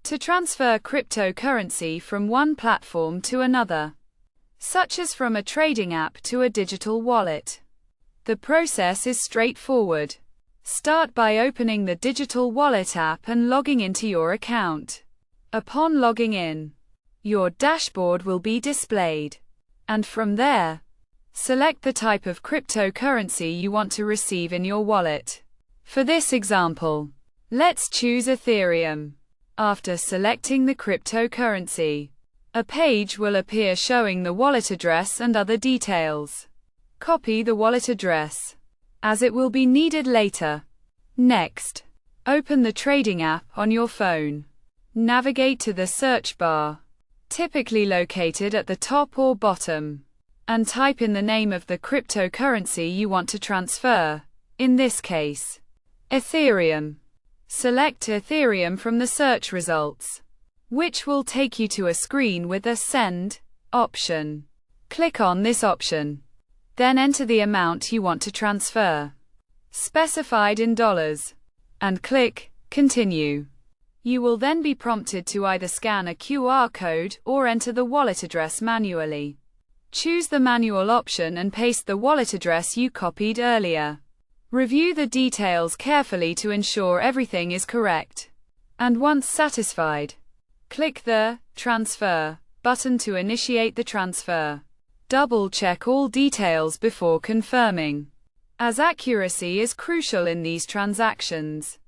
to transfer cryptocurrency from one platform to another, such as from a trading app to a digital wallet. The process is straightforward. Start by opening the digital wallet app and logging into your account. Upon logging in, your dashboard will be displayed, and from there, select the type of cryptocurrency you want to receive in your wallet. For this example, let's choose Ethereum. After selecting the cryptocurrency, a page will appear showing the wallet address and other details. Copy the wallet address, as it will be needed later. Next, open the trading app on your phone. Navigate to the search bar, typically located at the top or bottom, and type in the name of the cryptocurrency you want to transfer, in this case, Ethereum. Select Ethereum from the search results, which will take you to a screen with a Send option. Click on this option. Then enter the amount you want to transfer, specified in dollars, and click Continue. You will then be prompted to either scan a QR code or enter the wallet address manually. Choose the manual option and paste the wallet address you copied earlier. Review the details carefully to ensure everything is correct. And once satisfied, click the Transfer button to initiate the transfer. Double-check all details before confirming, as accuracy is crucial in these transactions.